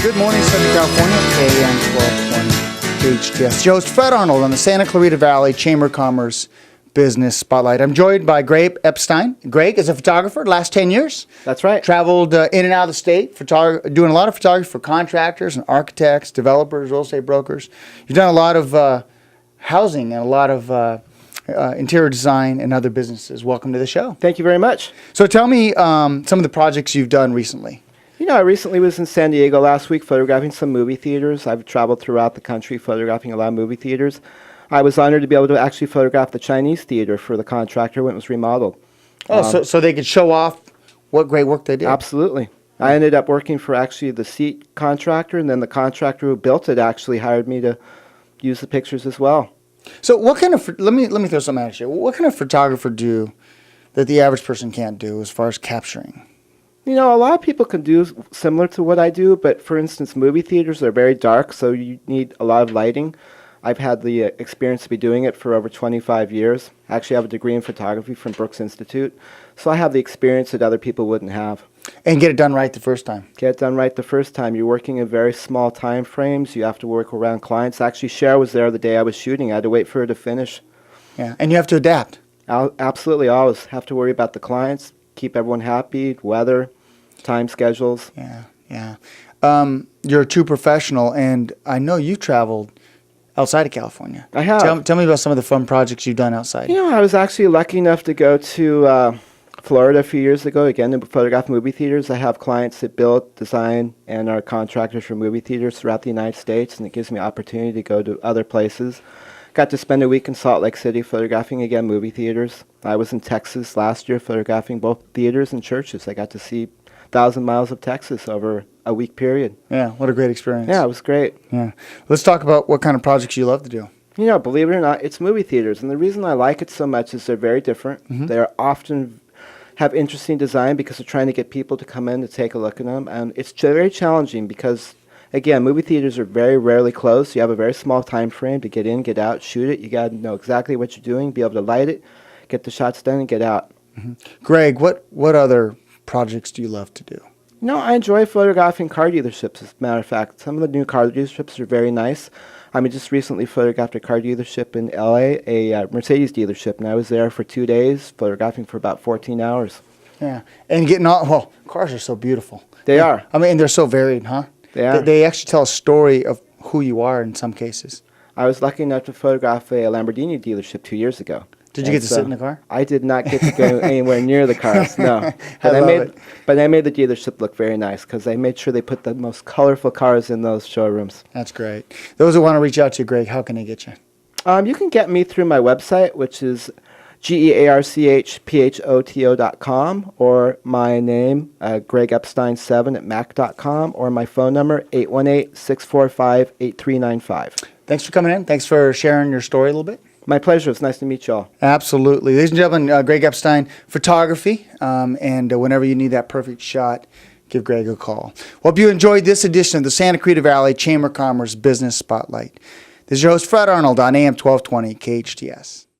Good morning, Southern California, AM 1220 KHTS. Your host, Fred Arnold, on the Santa Clarita Valley Chamber of Commerce Business Spotlight. I'm joined by Greg Epstein. Greg is a photographer, last 10 years. That's right. Traveled in and out of the state, doing a lot of photography for contractors and architects, developers, real estate brokers. You've done a lot of housing and a lot of interior design and other businesses. Welcome to the show. Thank you very much. So tell me some of the projects you've done recently. You know, I recently was in San Diego last week photographing some movie theaters. I've traveled throughout the country photographing a lot of movie theaters. I was honored to be able to actually photograph the Chinese theater for the contractor when it was remodeled. Oh, so they could show off what great work they did. Absolutely. I ended up working for actually the seat contractor, and then the contractor who built it actually hired me to use the pictures as well. So what kind of, let me throw something at you. What kind of photographer do that the average person can't do as far as capturing? You know, a lot of people can do similar to what I do, but for instance, movie theaters are very dark, so you need a lot of lighting. I've had the experience to be doing it for over 25 years. I actually have a degree in photography from Brooks Institute, so I have the experience that other people wouldn't have. And get it done right the first time. Get it done right the first time. You're working in very small time frames. You have to work around clients. Actually, Cher was there the day I was shooting. I had to wait for her to finish. Yeah, and you have to adapt. I'll absolutely always have to worry about the clients, keep everyone happy, weather, time schedules. Yeah. You're a true professional, and I know you traveled outside of California. I have. Tell me about some of the fun projects you've done outside. You know, I was actually lucky enough to go to Florida a few years ago, again, to photograph movie theaters. I have clients that build, design, and are contractors for movie theaters throughout the United States, and it gives me opportunity to go to other places. Got to spend a week in Salt Lake City photographing, again, movie theaters. I was in Texas last year photographing both theaters and churches. I got to see 1,000 miles of Texas over a week period. Yeah, what a great experience. Yeah, it was great. Yeah. Let's talk about what kind of projects you love to do. You know, believe it or not, it's movie theaters. And the reason I like it so much is they're very different. Mm-hmm. They're often have interesting design because they're trying to get people to come in to take a look at them. And it's very challenging because, again, movie theaters are very rarely closed. You have a very small time frame to get in, get out, shoot it. You got to know exactly what you're doing, be able to light it, get the shots done, and get out. Mm-hmm. Greg, what other projects do you love to do? You know, I enjoy photographing car dealerships, as a matter of fact. Some of the new car dealerships are very nice. I just recently photographed a car dealership in L.A., a Mercedes dealership, and I was there for 2 days, photographing for about 14 hours. Yeah, and getting well, cars are so beautiful. They are. I mean, they're so varied, huh? They are. They actually tell a story of who you are in some cases. I was lucky enough to photograph a Lamborghini dealership 2 years ago. Did you get to sit in the car? I did not get to go anywhere near the cars, no. But I made the dealership look very nice because I made sure they put the most colorful cars in those showrooms. That's great. Those who want to reach out to you, Greg, how can they get you? You can get me through my website, which is GEARCHPHOTO.com, or my name, GregEpstein7@mac.com, or my phone number, 818-645-8395. Thanks for coming in. Thanks for sharing your story a little bit. My pleasure. It's nice to meet you all. Absolutely. Ladies and gentlemen, Greg Epstein, photography, and whenever you need that perfect shot, give Greg a call. Well, hope you enjoyed this edition of the Santa Clarita Valley Chamber of Commerce Business Spotlight. This is your host, Fred Arnold, on AM 1220 KHTS.